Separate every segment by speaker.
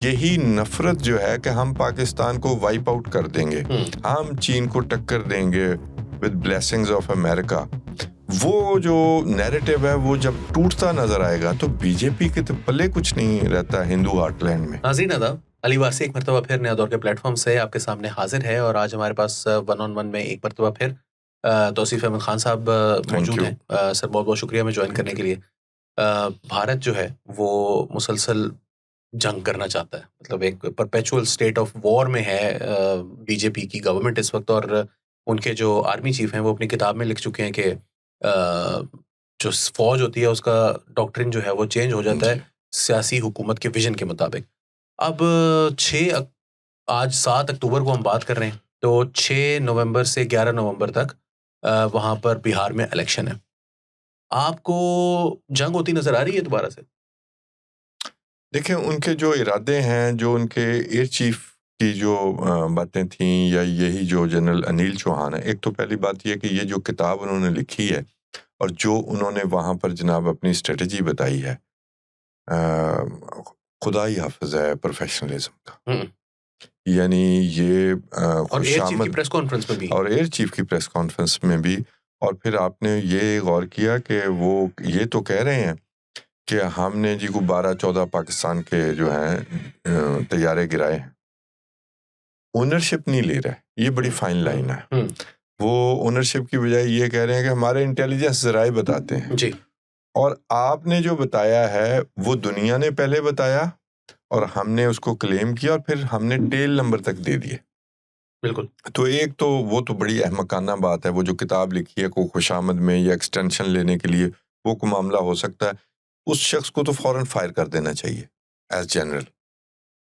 Speaker 1: यही नफरत जो है कि हम पाकिस्तान को वाइप आउट कर देंगे, हम चीन को टक्कर देंगे विद ब्लेसिंग्स ऑफ अमेरिका, वो जो नैरेटिव है वो जब टूटता नजर आएगा तो बीजेपी के तो पल्ले कुछ नहीं रहता हिंदू हार्टलैंड में।
Speaker 2: नाज़रीन आदाब, अली वारसी एक मरतबा फिर नया दौर के प्लेटफॉर्म से आपके सामने हाजिर है और आज हमारे पास 1-on-1 में एक मरतबा फिर तौसीफ अहमद खान साहब मौजूद हैं। सर बहुत बहुत शुक्रिया हमें ज्वाइन करने के लिए। भारत जो है वो मुसलसल जंग करना चाहता है, मतलब एक परपेचुअल स्टेट ऑफ वॉर में है बीजेपी की गवर्नमेंट इस वक्त, और उनके जो आर्मी चीफ हैं वो अपनी किताब में लिख चुके हैं कि जो फौज होती है उसका डॉक्ट्रिन जो है वो चेंज हो जाता है सियासी हुकूमत के विजन के मुताबिक। अब आज 7 अक्टूबर को हम बात कर रहे हैं, तो 6 नवंबर से 11 नवंबर तक वहाँ पर बिहार में इलेक्शन है। आपको जंग होती नजर आ रही है दोबारा से?
Speaker 1: देखिए, उनके जो इरादे हैं, जो उनके एयर चीफ की जो बातें थीं, या यही जो जनरल अनिल चौहान है, एक तो पहली बात यह कि ये जो किताब उन्होंने लिखी है और जो उन्होंने वहाँ पर जनाब अपनी स्ट्रेटजी बताई है, खुदा ही हाफिज है प्रोफेशनलिज्म का। यानी ये
Speaker 2: और एयर चीफ की प्रेस कॉन्फ्रेंस में भी,
Speaker 1: और एयर चीफ की प्रेस कॉन्फ्रेंस में भी, और फिर आपने ये गौर किया कि वो ये तो कह रहे हैं कि हमने जी को 12-14 पाकिस्तान के जो हैं तैयारे गिराए हैं। ओनरशिप नहीं ले रहा है, ये बड़ी फाइन लाइन है। वो ओनरशिप की बजाय ये कह रहे हैं कि हमारे इंटेलिजेंस जराए बताते हैं
Speaker 2: जी।
Speaker 1: और आपने जो बताया है वो दुनिया ने पहले बताया और हमने उसको क्लेम किया और फिर हमने टेल नंबर तक दे दिए।
Speaker 2: बिल्कुल।
Speaker 1: तो एक तो वो तो बड़ी अहमकाना बात है, वो जो किताब लिखी है को खुशामद में या एक्सटेंशन लेने के लिए वो को मामला हो सकता है, उस शख्स को तो फौरन फायर कर देना चाहिए एज जनरल,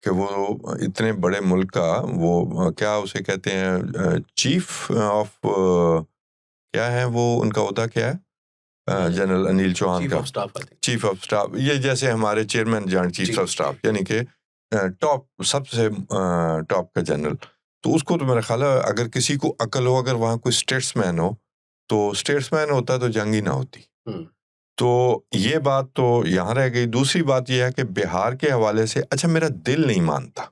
Speaker 1: कि वो इतने बड़े मुल्क का वो क्या उसे कहते हैं, चीफ ऑफ क्या है वो, उनका होता क्या है, जनरल अनिल चौहान का चीफ ऑफ स्टाफ। ये जैसे हमारे chairman joint chief of staff, यानी कि टॉप सबसे टॉप का जनरल। तो उसको तो मेरा ख्याल है अगर किसी को अकल हो, अगर वहाँ कोई स्टेट्समैन हो, तो स्टेट्समैन होता तो जंग ही ना होती। तो ये बात तो यहाँ रह गई। दूसरी बात यह है कि बिहार के हवाले से, अच्छा मेरा दिल नहीं मानता,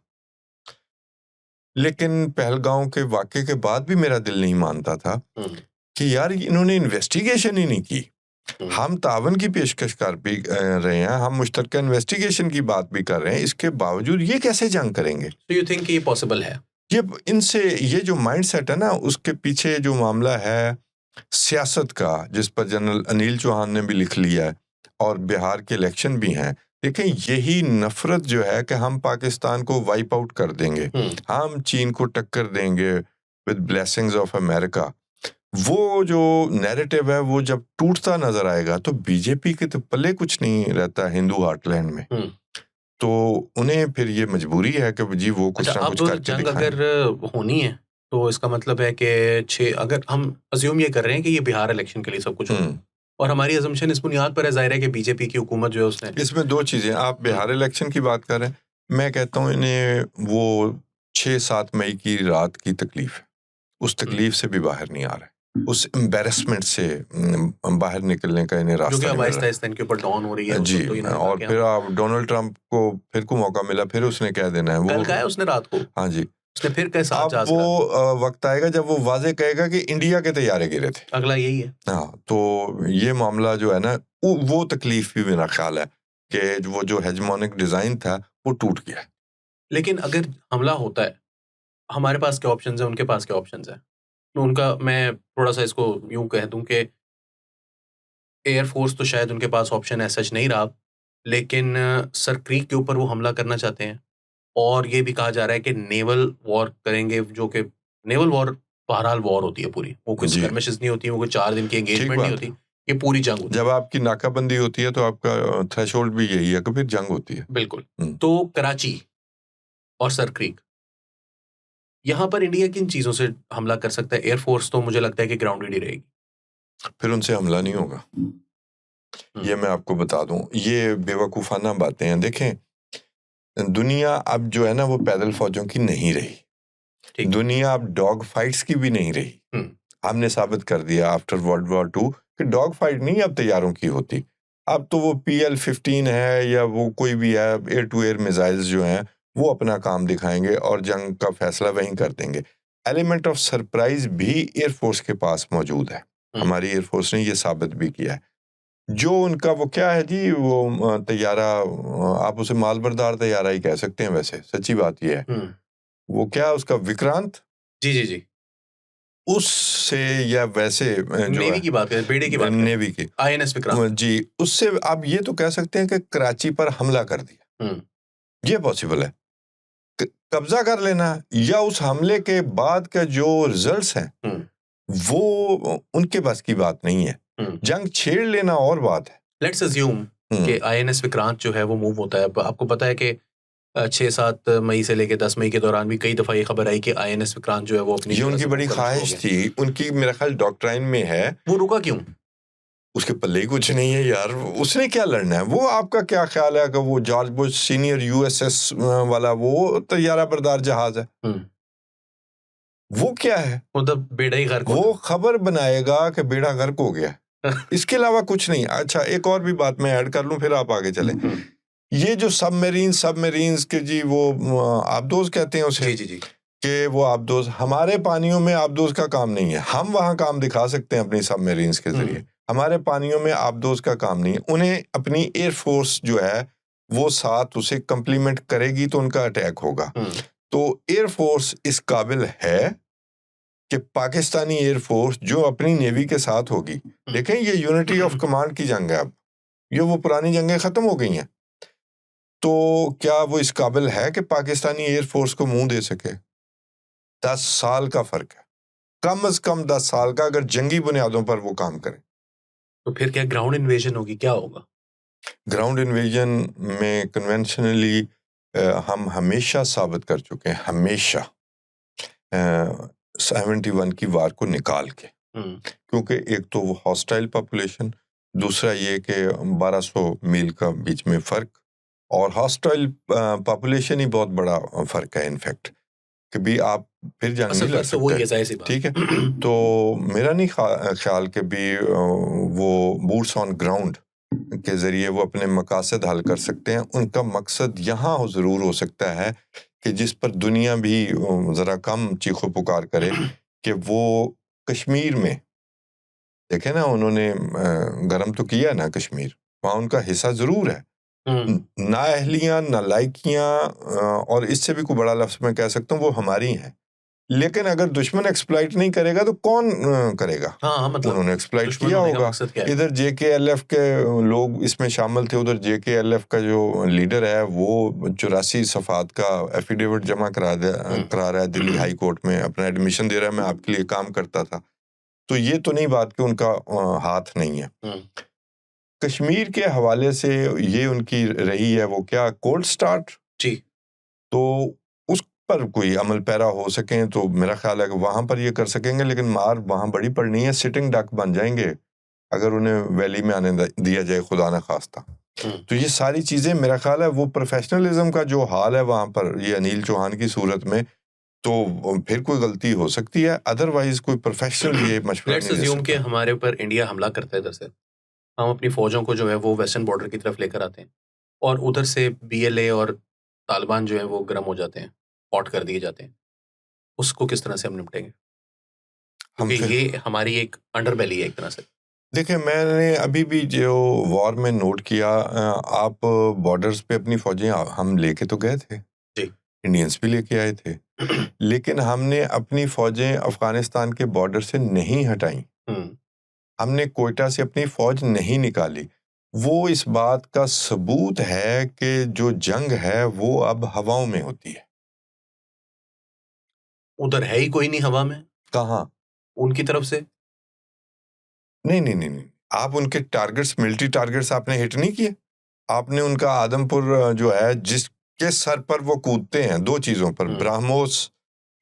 Speaker 1: लेकिन पहलगांव के वाक़े के बाद भी मेरा दिल नहीं मानता था कि यार इन्होंने इन्वेस्टिगेशन ही नहीं की। हम तावन की पेशकश कर भी रहे हैं, हम मुश्तरका इन्वेस्टिगेशन की बात भी कर रहे हैं, इसके बावजूद ये कैसे जंग करेंगे?
Speaker 2: Do you think ये पॉसिबल है?
Speaker 1: ये इनसे ये जो माइंडसेट है ना, उसके पीछे जो मामला है सियासत का, जिस पर जनरल अनिल चौहान ने भी लिख लिया है और बिहार के इलेक्शन भी हैं। देखें, यही नफरत जो है कि हम पाकिस्तान को वाइप आउट कर देंगे, हम चीन को टक्कर देंगे विद ब्लेसिंग्स ऑफ अमेरिका, वो जो नैरेटिव है वो जब टूटता नजर आएगा तो बीजेपी के तो पल्ले कुछ नहीं रहता हिंदू हार्टलैंड में। तो उन्हें फिर ये मजबूरी है कि जी वो कुछ ना कुछ करके
Speaker 2: जंग
Speaker 1: दिखाएं।
Speaker 2: अगर होनी है तो इसका मतलब है कि अगर हम अज्यूम ये कर रहे हैं कि ये बिहार इलेक्शन के लिए सब कुछ हो, और हमारी अजम्पशन इस बुनियाद पर है, जाहिर है कि बीजेपी की हुकूमत जो है उसने,
Speaker 1: इसमें दो चीजें, आप बिहार इलेक्शन की बात कर रहे हैं, मैं कहता हूँ इन्हें वो 6-7 मई की रात की तकलीफ है, उस तकलीफ से भी बाहर नहीं आ रहे, उस एम्बैरेसमेंट से बाहर निकलने का इन्हें रास्ता नहीं मिल रहा
Speaker 2: इनके ऊपर डाउन हो रही है
Speaker 1: जी। और फिर आप डोनाल्ड ट्रंप को फिर को मौका मिला, फिर उसने कह देना है, वो
Speaker 2: कल कहा है उसने रात को,
Speaker 1: हाँ जी,
Speaker 2: उसने फिर कैसा
Speaker 1: अब वो वक्त आएगा जब वो वाजे कहेगा कि इंडिया के तैयारे गिरे थे,
Speaker 2: अगला यही है।
Speaker 1: हाँ, तो ये मामला जो है ना, वो तकलीफ भी मेरा ख्याल है कि वो जो हेजमोनिक डिजाइन था वो टूट गया।
Speaker 2: लेकिन अगर हमला होता है, हमारे पास क्या ऑप्शंस है, उनके पास क्या ऑप्शंस है? तो उनका, मैं थोड़ा सा इसको यूं कह दूं कि एयरफोर्स तो शायद उनके पास ऑप्शन ऐसा नहीं रहा, लेकिन सर क्रीक के ऊपर वो हमला करना चाहते हैं, और ये भी कहा जा रहा है कि नेवल वॉर करेंगे, जो कि नेवल वॉर बहरहाल वॉर होती है पूरी, वो कोई स्कर्मिशेस नहीं होती है, वो कोई 4 दिन की एंगेजमेंट नहीं होती, ये पूरी जंग होती है।
Speaker 1: जब आपकी नाकाबंदी होती है तो आपका थ्रेशोल्ड भी यही है कि फिर जंग होती है।
Speaker 2: बिल्कुल। तो कराची और सर क्रीक, यहाँ पर इंडिया किन चीजों से हमला कर सकता है? एयरफोर्स तो मुझे लगता है कि ग्राउंडेड ही रहेगी,
Speaker 1: फिर उनसे हमला नहीं होगा, ये मैं आपको बता दूं। ये बेवकूफाना बातें हैं। देखें, दुनिया अब जो है ना वो पैदल फौजों की नहीं रही, दुनिया अब डॉग फाइट्स की भी नहीं रही। हमने साबित कर दिया आफ्टर वर्ल्ड वॉर 2 कि डॉग फाइट नहीं अब तैयारों की होती, अब तो वो PL-15 है या वो कोई भी है, एयर टू एयर मिसाइल्स जो हैं वो अपना काम दिखाएंगे और जंग का फैसला वहीं कर देंगे। एलिमेंट ऑफ सरप्राइज भी एयरफोर्स के पास मौजूद है, हमारी एयरफोर्स ने ये साबित भी किया है। जो उनका वो क्या है जी, वो तैयारा, आप उसे मालबरदार तैयारा ही कह सकते हैं, वैसे सच्ची बात ये है, वो क्या उसका विक्रांत,
Speaker 2: जी जी जी,
Speaker 1: उससे या वैसे जो
Speaker 2: नेवी की बात करें, बेड़े की बात करें,
Speaker 1: नेवी की
Speaker 2: INS विक्रांत
Speaker 1: जी, उससे आप ये तो कह सकते हैं कि कराची पर हमला कर दिया, ये पॉसिबल है। कब्जा कर लेना या उस हमले के बाद का जो रिजल्ट्स हैं वो उनके बस की बात नहीं है। जंग छेड़ लेना और बात है।
Speaker 2: लेट्स अज्यूम कि INS विक्रांत जो है वो मूव होता है। आपको पता है कि 6-7 मई से लेके 10 मई के दौरान भी कई दफा ये खबर आई कि INS विक्रांत जो है वो अपनी
Speaker 1: ये उनकी बड़ी ख्वाहिश थी, उनकी मेरा ख्याल डॉक्ट्राइन में है।
Speaker 2: वो रुका क्यों?
Speaker 1: उसके पल्ले ही कुछ नहीं है यार, उसने क्या लड़ना है? वो आपका क्या ख्याल है कि वो जॉर्ज बुश सीनियर USS वाला वो तैयारा बरदार जहाज है, वो क्या है?
Speaker 2: मतलब बेड़ा ही गर्क,
Speaker 1: वो खबर बनाएगा कि बेड़ा गर्क हो गया, इसके अलावा कुछ नहीं। अच्छा, एक और भी बात मैं ऐड कर लूं फिर आप आगे चलें। ये जो सबमरीन्स के जी, वो आबदोज कहते हैं उसे,
Speaker 2: जी जी
Speaker 1: कि वो आबदोज हमारे पानियों में आबदोज का काम नहीं है। हम वहां काम दिखा सकते हैं अपनी सबमरीन्स के जरिए, हमारे पानियों में आबदोज का काम नहीं है। उन्हें अपनी एयरफोर्स जो है वो साथ उसे कंप्लीमेंट करेगी तो उनका अटैक होगा। तो एयरफोर्स इस काबिल है कि पाकिस्तानी एयरफोर्स जो अपनी नेवी के साथ होगी, देखें ये यूनिटी ऑफ कमांड की जंग है, अब ये वो पुरानी जंगें खत्म हो गई हैं, तो क्या वो इस काबिल है कि पाकिस्तानी एयरफोर्स को मुंह दे सके? 10 साल का फर्क है, कम से कम 10 साल का, अगर जंगी बुनियादों पर वो काम करें।
Speaker 2: तो फिर क्या ग्राउंड इन्वेजन होगी, क्या होगा?
Speaker 1: ग्राउंड इन्वेजन में कन्वेंशनली हम हमेशा साबित कर चुके हैं, हमेशा 71 की वार को निकाल के, क्योंकि एक तो वो हॉस्टाइल पॉपुलेशन, दूसरा ये कि 1200 मील का बीच में फ़र्क, और हॉस्टाइल पॉपुलेशन ही बहुत बड़ा फ़र्क है इनफैक्ट, कि भी आप फिर जंग नहीं लड़ सकते, ठीक है। तो मेरा नहीं ख्याल कि भी वो बूट्स ऑन ग्राउंड के ज़रिए वो अपने मकासद हल कर सकते हैं। उनका मकसद यहाँ ज़रूर हो सकता है कि जिस पर दुनिया भी ज़रा कम चीखो पुकार करे, कि वो कश्मीर में, देखे ना उन्होंने गरम तो किया ना कश्मीर, वहाँ उनका हिस्सा ज़रूर है, नाअहलियाँ, नालायकियाँ, और इससे भी कोई बड़ा लफ्ज़ मैं कह सकता हूँ वो हमारी हैं। लेकिन अगर दुश्मन एक्सप्लॉइट नहीं करेगा तो कौन करेगा?
Speaker 2: मतलब
Speaker 1: उन्होंने एक्सप्लॉइट किया होगा। इधर JKLF के लोग इसमें शामिल थे, उधर JKLF का जो लीडर है वो 84 सफ़ात का एफिडेविट जमा करा रहा है दिल्ली हाई कोर्ट में, अपना एडमिशन दे रहा है, मैं आपके लिए काम करता था। तो ये तो नहीं बात कि उनका हाथ नहीं है। कश्मीर के हवाले से ये उनकी रही है, वो क्या कोल्ड स्टार्ट जी, तो उस पर कोई अमल पैरा हो सकें तो मेरा ख्याल है कि वहाँ पर ये कर सकेंगे, लेकिन मार वहाँ बड़ी पड़नी है, सिटिंग डक बन जाएंगे अगर उन्हें वैली में आने दिया जाए, खुदा न खास्ता। तो ये सारी चीज़ें मेरा ख्याल है वो प्रोफेशनलिज्म का जो हाल है वहाँ पर, ये अनिल चौहान की सूरत में, तो फिर कोई गलती हो सकती है, अदरवाइज कोई प्रोफेशनल ये मशवरा नहीं दे सकता।
Speaker 2: कि हमारे ऊपर इंडिया हमला करता है, इधर से हम अपनी फौजों को जो है वो वेस्टर्न बॉर्डर की तरफ लेकर आते हैं, और उधर से BLA और तालिबान जो है वो गर्म हो जाते हैं, पॉट कर दिए जाते हैं। उसको किस तरह से हम निपटेंगे? क्योंकि ये हमारी एक अंडरबेली है एक तरह से।
Speaker 1: देखिए, मैंने अभी भी जो वॉर में नोट किया, आप बॉर्डर्स पे अपनी फौजें हम लेके तो गए थे जी, इंडियंस भी लेके आए थे, लेकिन हमने अपनी फौजें अफगानिस्तान के बॉर्डर से नहीं हटाई, हमने कोयटा से अपनी फौज नहीं निकाली। वो इस बात का सबूत है कि जो जंग है वो अब हवाओं में होती है।
Speaker 2: उधर है ही कोई नहीं हवा में।
Speaker 1: कहाँ?
Speaker 2: उनकी तरफ से
Speaker 1: नहीं, आप उनके टारगेट्स, मिलिट्री टारगेट्स आपने हिट नहीं किए। आपने उनका आदमपुर जो है जिसके सर पर वो कूदते हैं, 2 चीजों पर, ब्राह्मोस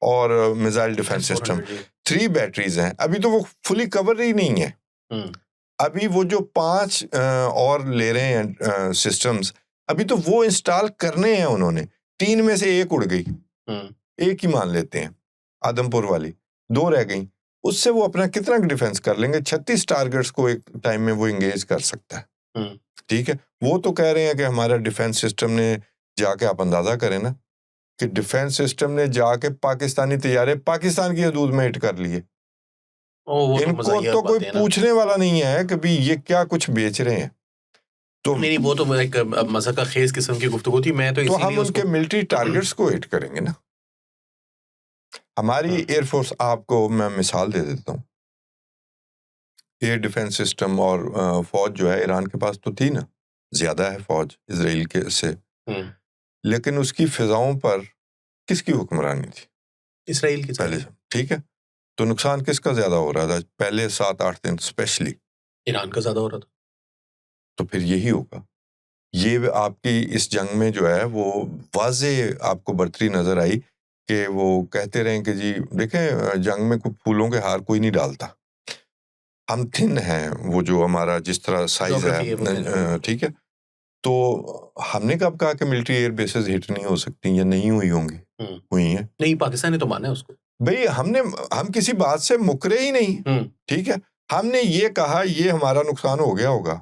Speaker 1: और मिसाइल डिफेंस सिस्टम, 3 बैटरीज हैं, अभी तो वो फुली कवर ही नहीं है। अभी वो जो 5 और ले रहे हैं सिस्टम्स, अभी तो वो इंस्टॉल करने हैं उन्होंने। 3 में से 1 उड़ गई, 1 ही मान लेते हैं, आदमपुर वाली, 2 रह गई। उससे वो अपना कितना डिफेंस कर लेंगे? 36 टारगेट्स को एक टाइम में वो इंगेज कर सकता है। ठीक है, वो तो कह रहे हैं कि हमारा डिफेंस सिस्टम ने, जाके आप अंदाजा करें ना, कि डिफेंस सिस्टम ने जाके पाकिस्तानी तैयारे पाकिस्तान की हदूद में हिट कर लिए।
Speaker 2: वो तो
Speaker 1: इनको
Speaker 2: मज़ाहिया
Speaker 1: तो कोई
Speaker 2: बातें हैं ना।
Speaker 1: पूछने वाला नहीं है कि भी ये क्या कुछ बेच रहे हैं। तो
Speaker 2: नहीं वो तो एक मज़ाक का खेज किस्म की गुफ्तगू थी। मैं तो
Speaker 1: हम
Speaker 2: इसीलिए
Speaker 1: उनके
Speaker 2: उसको
Speaker 1: मिलिट्री टारगेट्स को हिट करेंगे ना। हमारी एयरफोर्स, आपको मैं मिसाल दे देता हूँ, एयर डिफेंस सिस्टम और फौज जो है ईरान के पास तो थी ना, ज्यादा है फौज इसराइल के से, लेकिन उसकी फिजाओं पर किसकी हुक्मरानी थी?
Speaker 2: इसराइल की
Speaker 1: पहले से, ठीक है। तो नुकसान किसका ज्यादा हो रहा था पहले 7-8 दिन? स्पेशली
Speaker 2: ईरान का ज्यादा हो रहा था।
Speaker 1: तो फिर यही होगा। ये आपकी इस जंग में जो है वो वाजे आपको बढ़ती नजर आई कि वो कहते रहे कि जी देखें, जंग में कोई फूलों के हार कोई नहीं डालता, हम थिन हैं, वो जो हमारा जिस तरह साइज है, ठीक है। तो हमने कब कहा कि मिलिट्री एयर बेसेस हिट नहीं हो सकती या नहीं हुई होंगी? हुई हैं।
Speaker 2: नहीं, पाकिस्तान ने तो माना है उसको
Speaker 1: भाई। हम किसी बात से मुकरे ही नहीं, ठीक है। हमने ये कहा ये हमारा नुकसान हो गया होगा,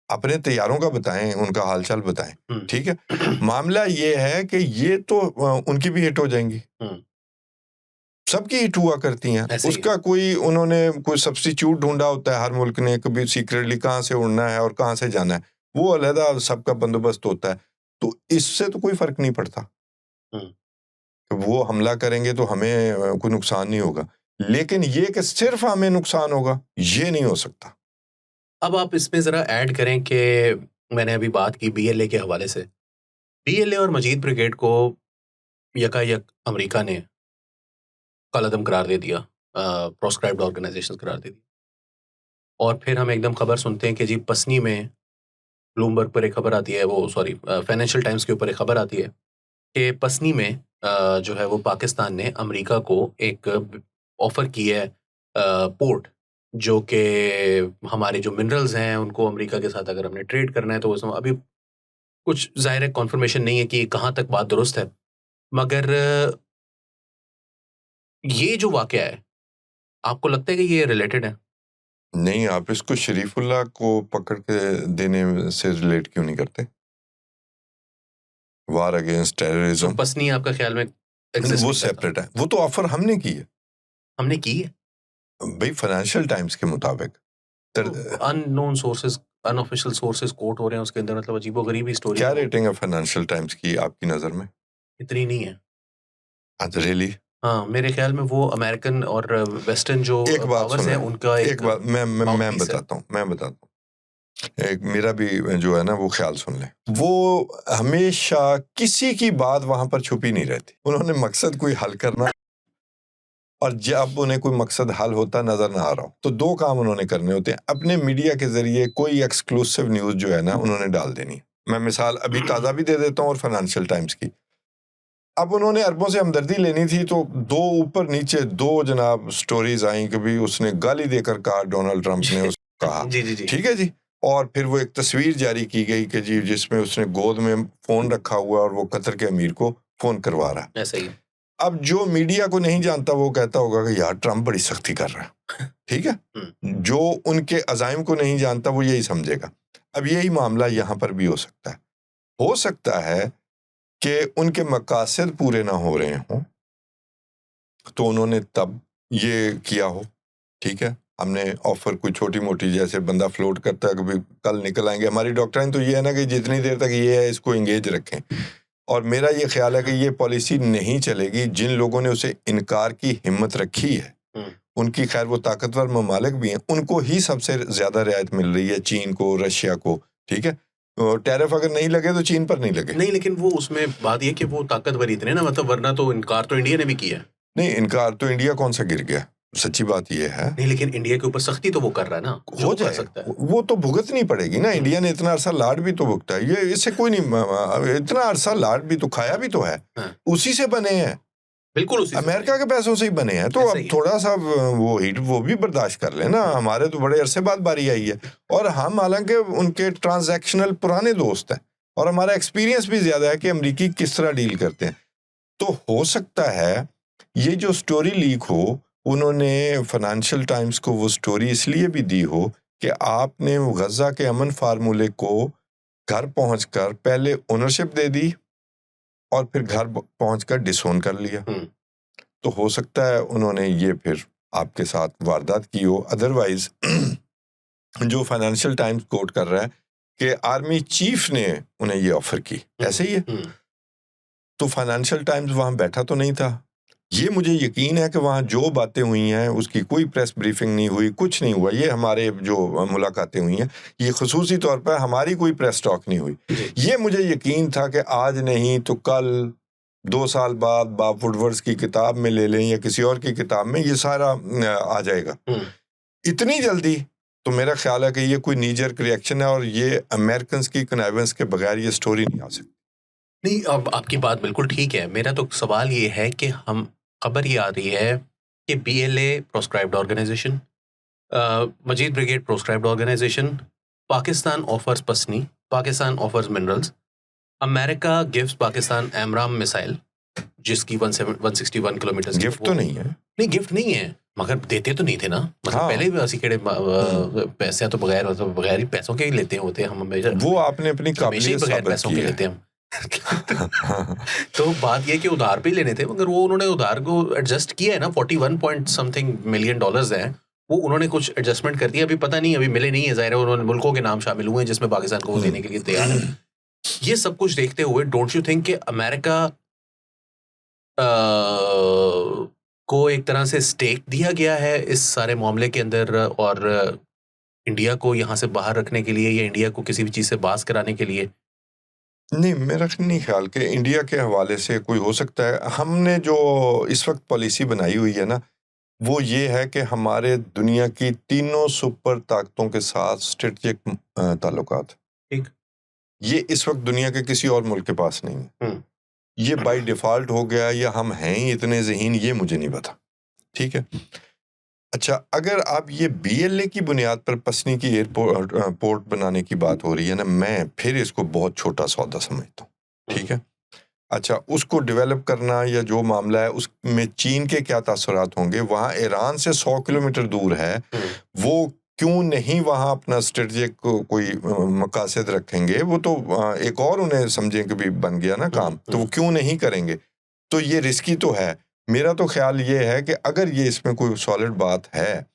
Speaker 1: अपने तैयारों का बताएं, उनका हालचाल बताएं, ठीक है। मामला ये है कि ये तो उनकी भी हिट हो जाएंगी, सबकी हिट हुआ करती हैं। उसका कोई उन्होंने कोई सब्स्टिट्यूट ढूंढा होता है हर मुल्क ने, कभी सीक्रेटली कहाँ से उड़ना है और कहाँ से जाना है, वो अलहदा सबका बंदोबस्त होता है। तो इससे तो कोई फर्क नहीं पड़ता, वो हमला करेंगे तो हमें कोई नुकसान नहीं होगा, लेकिन ये कि सिर्फ हमें नुकसान होगा, ये नहीं हो सकता।
Speaker 2: अब आप इसमें जरा ऐड करें कि मैंने अभी बात की बीएलए के हवाले से। बीएलए और मजीद ब्रिगेड को यकायक अमेरिका ने कालादम करार दे दिया, प्रोस्क्राइब्ड ऑर्गेनाइजेशन करार दे दी। और फिर हम एकदम खबर सुनते हैं कि जी पसनी में ब्लूमबर्ग पर एक खबर आती है, वो सॉरी फाइनेंशियल टाइम्स के ऊपर एक खबर आती है कि पसनी में जो है वो पाकिस्तान ने अमेरिका को एक ऑफर की है पोर्ट, जो कि हमारे जो मिनरल्स हैं उनको अमेरिका के साथ अगर हमने ट्रेड करना है तो उसमें अभी कुछ ज़ाहिर है कॉन्फर्मेशन नहीं है कि कहाँ तक बात दुरुस्त है। मगर ये जो वाक़या है, आपको लगता है कि ये रिलेटेड है?
Speaker 1: नहीं, आप इसको शरीफुल्लाह को पकड़ के देने से रिलेट क्यों नहीं करते? वार अगेंस्ट टेररिज्म।
Speaker 2: तो पसनी आपका ख्याल में
Speaker 1: वो सेपरेट है, वो तो ऑफर हमने की है।
Speaker 2: हमने की है
Speaker 1: भाई फाइनेंशियल टाइम्स के मुताबिक
Speaker 2: unknown sources, unofficial sources quote हो रहे हैं उसके अंदर, मतलब अजीबोगरीब स्टोरी।
Speaker 1: क्या रेटिंग है फाइनेंशियल टाइम्स की आपकी नजर में?
Speaker 2: इतनी नहीं है।
Speaker 1: रियली?
Speaker 2: हाँ, मेरे ख्याल में वो अमेरिकन और वेस्टर्न जो
Speaker 1: एक बात
Speaker 2: पावर्स हैं उनका
Speaker 1: एक बात मैं बताता हूँ। एक मेरा भी जो है ना वो ख्याल सुन लें। वो हमेशा किसी की बात वहां पर छुपी नहीं रहती। उन्होंने मकसद कोई हल करना, और जब उन्हें कोई मकसद हल होता नजर ना आ रहा हो तो दो काम उन्होंने करने होते हैं। अपने मीडिया के जरिए कोई एक्सक्लूसिव न्यूज जो है ना उन्होंने डाल देनी। मैं मिसाल अभी ताज़ा भी दे देता हूँ और फाइनेंशियल टाइम्स की। अब उन्होंने अरबों से हमदर्दी लेनी थी तो दो ऊपर नीचे दो जनाब स्टोरीज आई कि भी उसने गाली देकर कहा, डोनाल्ड ट्रंप ने उसको कहा,
Speaker 2: जी।
Speaker 1: ठीक है जी। और फिर वो एक तस्वीर जारी की गई कि जी जिसमें उसने गोद में फोन रखा हुआ और वो कतर के अमीर को फोन करवा रहा है।
Speaker 2: ऐसा ही।
Speaker 1: अब जो मीडिया को नहीं जानता वो कहता होगा कि यार ट्रंप बड़ी सख्ती कर रहा है, ठीक है। जो उनके अजाइम को नहीं जानता वो यही समझेगा। अब यही मामला यहाँ पर भी हो सकता है कि उनके मकासद पूरे ना हो रहे हों तो उन्होंने तब ये किया हो, ठीक है। हमने ऑफर कोई छोटी मोटी जैसे बंदा फ्लोट करता है कि कल निकल आएंगे। हमारी डॉक्ट्राइन तो ये है ना कि जितनी देर तक ये है इसको इंगेज रखें, और मेरा ये ख्याल है कि ये पॉलिसी नहीं चलेगी। जिन लोगों ने उसे इनकार की हिम्मत रखी है उनकी, खैर वो ताकतवर ममालिक भी हैं, उनको ही सबसे ज्यादा रियायत मिल रही है, चीन को, रशिया को, ठीक है। टैरिफ अगर नहीं लगे तो चीन पर नहीं लगे।
Speaker 2: नहीं, लेकिन वो उसमें बात ये कि वो ताकतवर इतने ना, मतलब वरना तो इनकार तो इंडिया ने भी किया है।
Speaker 1: नहीं, इनकार तो इंडिया कौन सा गिर गया, सच्ची बात ये है।
Speaker 2: नहीं, लेकिन इंडिया के ऊपर सख्ती तो वो कर रहा है ना,
Speaker 1: हो जाए सकता है। वो तो भुगतनी पड़ेगी ना। इंडिया ने इतना अरसा लाड भी तो भुगता है, ये इससे कोई नहीं। इतना अरसा लाड भी तो खाया भी तो है, उसी से बने हैं,
Speaker 2: बिल्कुल उसी
Speaker 1: अमेरिका के पैसों से ही बने हैं। तो अब थोड़ा सा वो हीट वो भी बर्दाश्त कर लेना। हमारे तो बड़े अरसे बाद बारी आई है, और हम हालांकि उनके ट्रांजैक्शनल पुराने दोस्त हैं और हमारा एक्सपीरियंस भी ज्यादा है कि अमेरिकी किस तरह डील करते हैं। तो हो सकता है ये जो स्टोरी लीक हो, उन्होंने फाइनेंशियल टाइम्स को वो स्टोरी इसलिए भी दी हो कि आपने गजा के अमन फार्मूले को घर पहुंचकर पहले ओनरशिप दे दी और फिर घर पहुंचकर डिसोन कर लिया, तो हो सकता है उन्होंने ये फिर आपके साथ वारदात की हो। अदरवाइज जो फाइनेंशियल टाइम्स कोट कर रहा है कि आर्मी चीफ ने उन्हें ये ऑफर की, ऐसे ही है। तो फाइनेंशियल टाइम्स वहां बैठा तो नहीं था। ये मुझे यकीन है कि वहां जो बातें हुई हैं उसकी कोई प्रेस ब्रीफिंग नहीं हुई, कुछ नहीं हुआ। ये हमारे जो मुलाकातें हुई हैं, ये खुसूसी तौर पर हमारी कोई प्रेस टॉक नहीं हुई। ये मुझे यकीन था कि आज नहीं तो कल, 2 साल बाद बॉब वुडवर्ड्स की किताब में ले लें या किसी और की किताब में ये सारा आ जाएगा। इतनी जल्दी तो मेरा ख्याल है कि ये कोई नीजर्क रिएक्शन है और ये अमेरिकन की कनेवेंस के बगैर ये स्टोरी नहीं आ सकती।
Speaker 2: नहीं, अब आपकी बात बिल्कुल ठीक है। मेरा तो सवाल ये है कि हम खबर ये आ रही है कि BLA proscribed organisation, Majeed brigade proscribed organisation, Pakistan offers Pasni, Pakistan offers minerals, America gives Pakistan AMRAAM missile जिसकी 161 किलोमीटर।
Speaker 1: गिफ्ट तो नहीं है,
Speaker 2: नहीं गिफ्ट नहीं है, मगर देते तो नहीं थे ना, मतलब
Speaker 1: हाँ।
Speaker 2: पहले भी ऐसी केड़े पैसे तो बगैर ही पैसों के ही लेते होते हैं हम हमेशा।
Speaker 1: वो आपने अपनी काबिलियत
Speaker 2: बगैर
Speaker 1: साबित
Speaker 2: पैसों
Speaker 1: की
Speaker 2: के
Speaker 1: है।
Speaker 2: लेते हैं हम। तो बात ये कि उधार पे ही लेने थे, मगर वो उन्होंने उधार को एडजस्ट किया है ना। 41 पॉइंट समथिंग मिलियन डॉलर्स हैं, वो उन्होंने कुछ एडजस्टमेंट कर दिया। अभी पता नहीं, अभी मिले नहीं है, जाहिर है उन्होंने मुल्कों के नाम शामिल हुए हैं जिसमें पाकिस्तान को वो देने के लिए तैयार है। ये सब कुछ देखते हुए डोंट यू थिंक कि अमेरिका को एक तरह से स्टेक दिया गया है इस सारे मामले के अंदर, और इंडिया को यहाँ से बाहर रखने के लिए या इंडिया को किसी भी चीज़ से बास कराने के लिए?
Speaker 1: नहीं, मेरा नहीं ख्याल कि इंडिया के हवाले से कोई हो सकता है। हमने जो इस वक्त पॉलिसी बनाई हुई है ना, वो ये है कि हमारे दुनिया की तीनों सुपर ताकतों के साथ स्ट्रेटेजिक ताल्लुकात,
Speaker 2: ठीक,
Speaker 1: ये इस वक्त दुनिया के किसी और मुल्क के पास नहीं है। ये बाय डिफॉल्ट हो गया या हम हैं ही इतने ज़हीन, ये मुझे नहीं पता। ठीक है, अच्छा, अगर आप ये BLA की बुनियाद पर पसनी की पोर्ट बनाने की बात हो रही है ना, मैं फिर इसको बहुत छोटा सौदा समझता हूँ। ठीक है, अच्छा, उसको डेवलप करना या जो मामला है उसमें चीन के क्या तासुरात होंगे, वहाँ ईरान से 100 किलोमीटर दूर है, वो क्यों नहीं वहाँ अपना स्ट्रेटजिक कोई मकासद रखेंगे? वो तो एक और उन्हें समझें कि भी बन गया ना काम, तो वो क्यों नहीं करेंगे? तो ये रिस्की तो है। मेरा तो ख्याल ये है कि अगर ये इसमें कोई सॉलिड बात है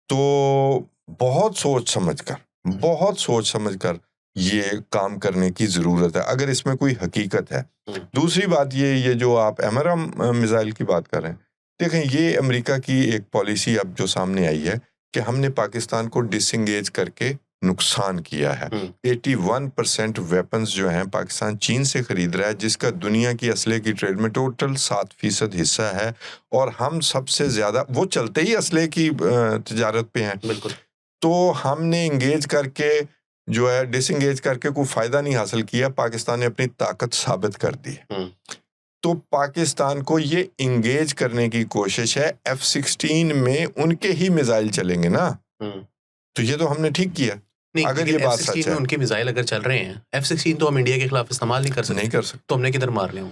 Speaker 1: तो बहुत सोच समझकर ये काम करने की ज़रूरत है, अगर इसमें कोई हकीकत है। दूसरी बात ये जो आप एमराम मिसाइल की बात कर रहे हैं, देखें, ये अमेरिका की एक पॉलिसी अब जो सामने आई है कि हमने पाकिस्तान को डिसएंगेज करके नुकसान किया है। 81% वेपन्स जो हैं पाकिस्तान चीन से खरीद रहा है, जिसका दुनिया की असले की ट्रेड में टोटल 7% हिस्सा है, और हम सबसे ज़्यादा, वो चलते ही असले की तजारत पे हैं।
Speaker 2: बिल्कुल।
Speaker 1: तो हमने इंगेज करके जो है डिसएंगेज करके कोई फ़ायदा नहीं हासिल किया, पाकिस्तान ने अपनी ताकत साबित कर दी। तो पाकिस्तान को ये इंगेज करने की कोशिश है। F-16 में उनके ही मिसाइल चलेंगे ना, तो ये तो हमने ठीक किया।
Speaker 2: नहीं,
Speaker 1: अगर ये बात सच है,
Speaker 2: उनके मिसाइल अगर चल रहे हैं, F-16 तो हम इंडिया के खिलाफ इस्तेमाल नहीं कर सकते। तो हमने किधर मार लिया?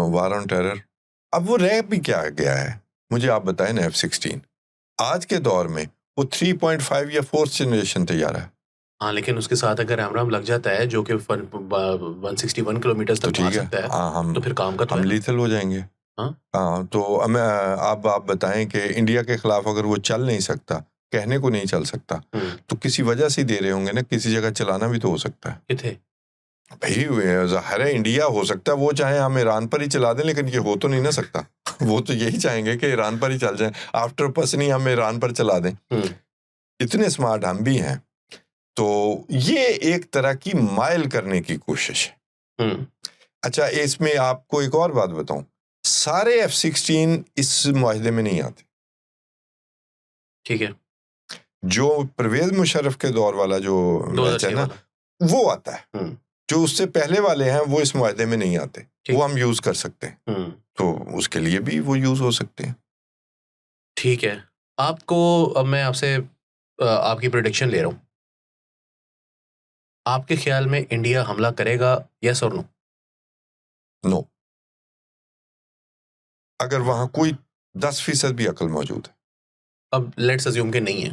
Speaker 1: War on terror. अब वो रह भी क्या गया है, मुझे आप बताएं ना। F-16 आज के दौर में वो 3.5 या 4th जनरेशन तैयार है।
Speaker 2: हाँ, लेकिन उसके साथ अगर एमराम लग जाता है जो कि 161 किलोमीटर
Speaker 1: तो
Speaker 2: तक मार सकता है,
Speaker 1: हम
Speaker 2: तो फिर काम का तो
Speaker 1: हम
Speaker 2: है।
Speaker 1: लीथल हो जाएंगे। हाँ, तो आप बताएं कि इंडिया के खिलाफ अगर वो चल नहीं सकता, कहने को नहीं चल सकता, तो किसी वजह से दे रहे होंगे ना, किसी जगह चलाना भी तो हो सकता है।
Speaker 2: किथे
Speaker 1: भाई ज़ाहिर है इंडिया हो सकता है वो चाहे हम ईरान पर ही चला दें, लेकिन ये हो तो नहीं ना सकता। वो तो यही चाहेंगे कि ईरान पर ही चल जाए, आफ्टर पसनी हम ईरान पर चला दें। इतने स्मार्ट हम भी हैं। तो ये एक तरह की माइल करने की कोशिश है। अच्छा, इसमें आपको एक और बात बताऊं, सारे F-16 इस मुआहदे में नहीं आते।
Speaker 2: ठीक है,
Speaker 1: जो परवेज मुशर्रफ के दौर वाला जो मैच है ना, वो आता है। जो उससे पहले वाले हैं वो इस मुआहदे में नहीं आते, वो हम यूज कर सकते हैं। तो उसके लिए भी वो यूज हो सकते हैं।
Speaker 2: ठीक है, आपको अब मैं आपसे आपकी प्रेडिक्शन ले रहा हूं। आपके ख्याल में इंडिया हमला करेगा, यस और नो?
Speaker 1: नो। अगर वहां कोई 10% भी अकल मौजूद है।
Speaker 2: अब लेट्स अज्यूम के नहीं है,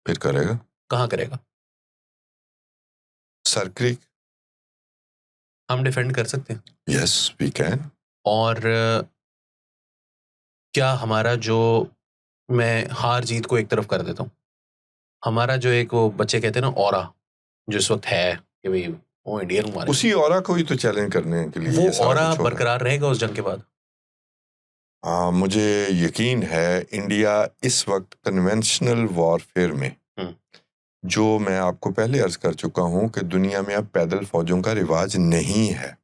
Speaker 1: फिर करेगा।
Speaker 2: कहाँ करेगा?
Speaker 1: सर क्रीक,
Speaker 2: हम डिफेंड कर सकते हैं।
Speaker 1: Yes we can.
Speaker 2: और क्या हमारा जो, मैं हार जीत को एक तरफ कर देता हूँ, हमारा जो एक वो बच्चे कहते हैं ना ऑरा, जो इस वक्त है कि भाई वो इंडियन हमारे,
Speaker 1: उसी ऑरा को ही तो चैलेंज करने के लिए
Speaker 2: वो
Speaker 1: ये सारा
Speaker 2: ऑरा
Speaker 1: कुछ हो रहा है।
Speaker 2: बरकरार रहेगा उस जंग के बाद?
Speaker 1: मुझे यकीन है इंडिया इस वक्त कन्वेंशनल वॉरफेयर में, जो मैं आपको पहले अर्ज कर चुका हूं कि दुनिया में अब पैदल फौजों का रिवाज नहीं है,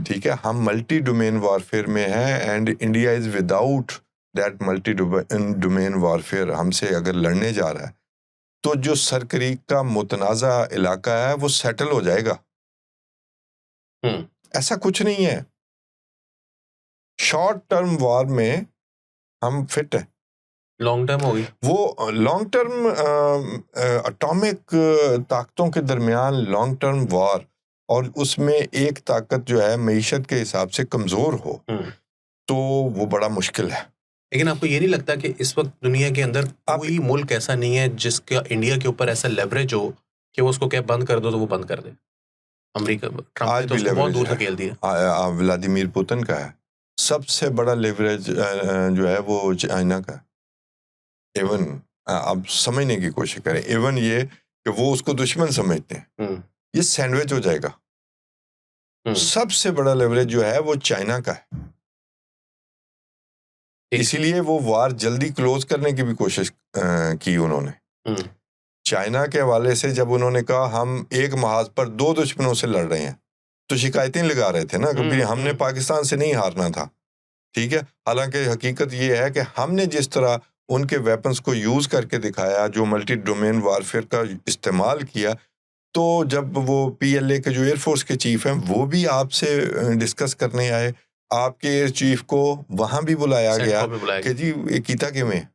Speaker 1: ठीक है, हम मल्टी डोमेन वॉरफेयर में हैं and India is without that multi domain warfare. हमसे अगर लड़ने जा रहा है तो जो सरकरीक का मुतनाज़ा इलाका है वो सेटल हो जाएगा। ऐसा कुछ नहीं है, शॉर्ट टर्म वॉर में हम फिट है,
Speaker 2: लॉन्ग टर्म होगी
Speaker 1: वो लॉन्ग टर्म एटॉमिक ताकतों के दरमियान लॉन्ग टर्म वॉर, और उसमें एक ताकत जो है मईशत के हिसाब से कमजोर हो तो वो बड़ा मुश्किल है।
Speaker 2: लेकिन आपको ये नहीं लगता कि इस वक्त दुनिया के अंदर कोई मुल्क ऐसा नहीं है जिसका इंडिया के ऊपर ऐसा लेवरेज हो कि वो उसको क्या बंद कर दो तो वो बंद कर दे? अमेरिका, ट्रम्प ने तो उसको बहुत दूर धकेल दिया।
Speaker 1: व्लादिमीर पुतिन का है, सबसे बड़ा लेवरेज जो है वो चाइना का। इवन आप समझने की कोशिश करें, इवन ये कि वो उसको दुश्मन समझते हैं, ये सैंडविच हो जाएगा। सबसे बड़ा लेवरेज जो है वो चाइना का है, इसीलिए वो वार जल्दी क्लोज करने की भी कोशिश की उन्होंने। चाइना के हवाले से जब उन्होंने कहा हम एक महाज पर दो दुश्मनों से लड़ रहे हैं तो शिकायतें लगा रहे थे ना कि हमने पाकिस्तान से नहीं हारना था, ठीक है। हालांकि हकीकत ये है कि हमने जिस तरह उनके वेपन्स को यूज करके दिखाया, जो मल्टी डोमेन वारफेयर का इस्तेमाल किया, तो जब वो PLA के जो एयरफोर्स के चीफ हैं वो भी आपसे डिस्कस करने आए, आपके एयर चीफ को वहां भी बुलाया गया कि जी ये कीता के में,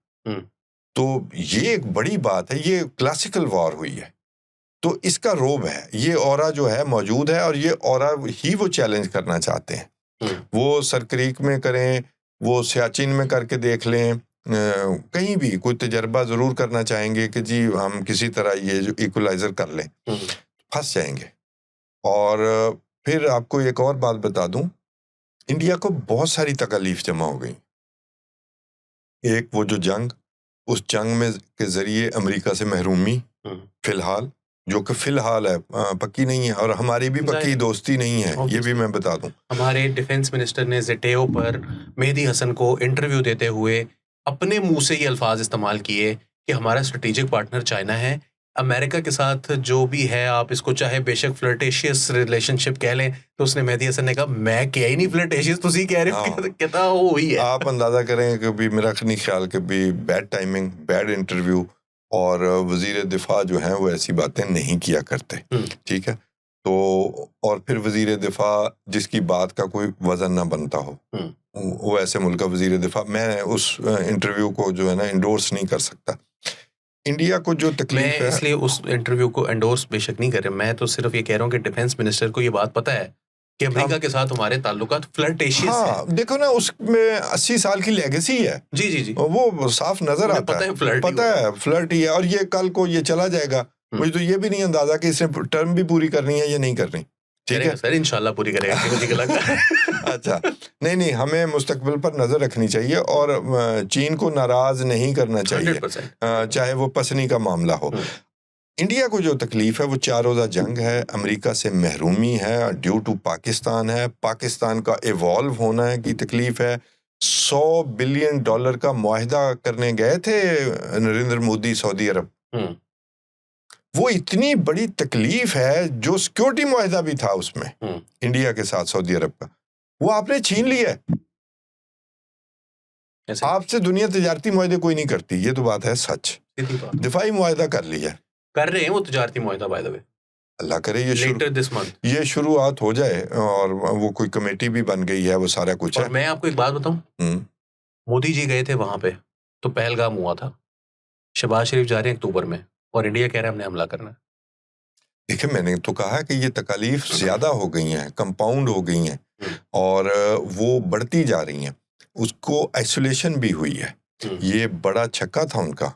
Speaker 1: तो ये एक बड़ी बात है, ये क्लासिकल वॉर हुई है, तो इसका रोब है, ये ऑरा जो है मौजूद है और ये ऑरा ही वो चैलेंज करना चाहते हैं। वो सरक्रीक में करें, वो सियाचिन में करके देख लें, कहीं भी कोई तजर्बा जरूर करना चाहेंगे कि जी हम किसी तरह ये जो इक्वलाइजर कर लें, फंस जाएंगे। और फिर आपको एक और बात बता दूं, इंडिया को बहुत सारी तकलीफ जमा हो गई। एक वो जो जंग, उस जंग में के जरिए अमेरिका से महरूमी फिलहाल, जो कि फिलहाल है, पक्की नहीं है, और हमारी भी पक्की दोस्ती नहीं है, ये भी मैं बता दूं।
Speaker 2: हमारे डिफेंस मिनिस्टर ने ज़ेटेओ पर मेहदी हसन को इंटरव्यू देते हुए अपने मुंह से ये अल्फाज इस्तेमाल किए कि हमारा स्ट्रेटेजिक पार्टनर चाइना है, अमेरिका के साथ जो भी है आप इसको चाहे बेशक फ्लर्टेशियस रिलेशनशिप कह लें, तो उसने मेहदी हसन ने कहा मैं क्या ही नहीं फ्लर्टेशियस, तुसी कह रहे हो, कहता वो ही है।
Speaker 1: आप अंदाजा करें कि भी मेरा नहीं ख्याल कि भी बैड टाइमिंग, बैड इंटरव्यू, और वजीर दिफा जो हैं वो ऐसी बातें नहीं किया करते, ठीक है। तो और फिर वजीर दिफा जिसकी बात का कोई वजन ना बनता हो, वो ऐसे मुल्क का वजीर दिफा, मैं उस इंटरव्यू को जो है ना इंडोर्स नहीं कर सकता। इंडिया को जो तकलीफ है,
Speaker 2: इसलिए उस इंटरव्यू को एंडोर्स बेशक नहीं कर रहे, मैं तो सिर्फ ये कह रहा हूँ कि डिफेंस मिनिस्टर को ये बात पता है कि अमेरिका के साथ हमारे ताल्लुकात फ्लर्टेशियस हैं।
Speaker 1: देखो ना उसमें 80 साल की लेगेसी है,
Speaker 2: जी
Speaker 1: वो साफ नजर आता है, पता है फ्लर्ट ही है, और ये कल को ये चला जाएगा। मुझे तो ये भी नहीं अंदाजा कि इसने टर्म भी पूरी करनी है या नहीं करनी, ठीक है
Speaker 2: सर, इंशाल्लाह पूरी करेगा मुझे लगता है।
Speaker 1: अच्छा, नहीं, हमें मुस्तकबिल पर नजर रखनी चाहिए और चीन को नाराज नहीं करना चाहिए,
Speaker 2: 100%।
Speaker 1: चाहे वो पसनी का मामला हो। इंडिया को जो तकलीफ है वो 4 रोज़ा जंग है, अमेरिका से महरूमी है, ड्यू टू पाकिस्तान है, पाकिस्तान का इवॉल्व होना है की तकलीफ है। $100 बिलियन का मुआहिदा करने गए थे नरेंद्र मोदी सऊदी अरब, वो इतनी बड़ी तकलीफ है, जो सिक्योरिटी मुआहिदा भी था उसमें इंडिया के साथ सऊदी अरब का, वो आपने छीन लिया है। आपसे दुनिया तिजारती मुआहिदे कोई नहीं करती, ये तो बात है सच। दिफाई मुआहिदा कर लिया, कर
Speaker 2: रहे हैं वो तिजारती मुआहिदा, बाय द वे
Speaker 1: अल्लाह करे ये शुरुआत हो जाए, और वो कोई कमेटी भी बन गई है, वो सारा कुछ है।
Speaker 2: मैं आपको एक बात बताऊं, मोदी जी गए थे वहां पे तो पहलगाम हुआ था, शहबाज शरीफ जा रहे हैं अक्टूबर में और इंडिया कह रहा है हमने हमला करना है।
Speaker 1: देखिए मैंने तो कहा कि ये तकालीफ ज्यादा हो गई हैं, कंपाउंड हो गई हैं, और वो बढ़ती जा रही हैं, उसको आइसोलेशन भी हुई है। ये बड़ा छक्का था उनका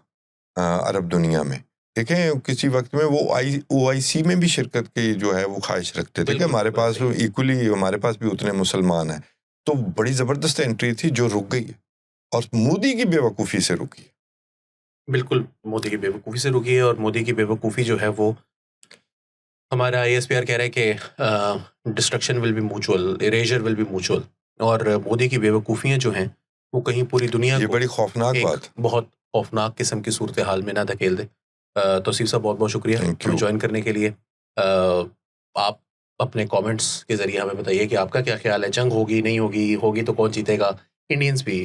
Speaker 1: अरब दुनिया में, देखें किसी वक्त में वो OIC में भी शिरकत की जो है वो ख्वाहिश रखते थे कि
Speaker 2: बिल्कुल,
Speaker 1: हमारे
Speaker 2: बिल्कुल
Speaker 1: पास
Speaker 2: सही।
Speaker 1: इक्वली हमारे पास भी उतने मुसलमान हैं। तो बड़ी ज़बरदस्त एंट्री थी जो रुक गई है और मोदी की बेवकूफ़ी से रुकी है।
Speaker 2: बिल्कुल, मोदी की बेवकूफ़ी से रुकी है और मोदी की बेवकूफ़ी जो है वो हमारा ISPR कह रहा है कि destruction will be mutual, eraser will be mutual और मोदी की बेवकूफ़ियाँ जो हैं, वो कहीं पूरी दुनिया
Speaker 1: ये
Speaker 2: को
Speaker 1: बड़ी खौफनाक
Speaker 2: एक
Speaker 1: बात है।
Speaker 2: बहुत खौफ़नाक किस्म की सूरत-ए-हाल में ना धकेल दे। तौसीफ़ साहब बहुत-बहुत शुक्रिया
Speaker 1: थैंक
Speaker 2: हमें
Speaker 1: यू।
Speaker 2: जॉइन करने के लिए। आप अपने कमेंट्स के ज़रिए हमें बताइए कि आपका क्या ख़्याल है, जंग होगी, नहीं होगी, होगी तो कौन जीतेगा? इंडियंस भी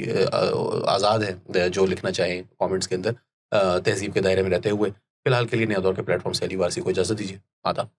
Speaker 2: आज़ाद हैं जो लिखना चाहें कमेंट्स के अंदर तहज़ीब के दायरे में रहते हुए। फ़िलहाल के लिए नया दौर के प्लेटफ़ॉर्म से अली वारसी को इजाज़त दीजिए। आदाब।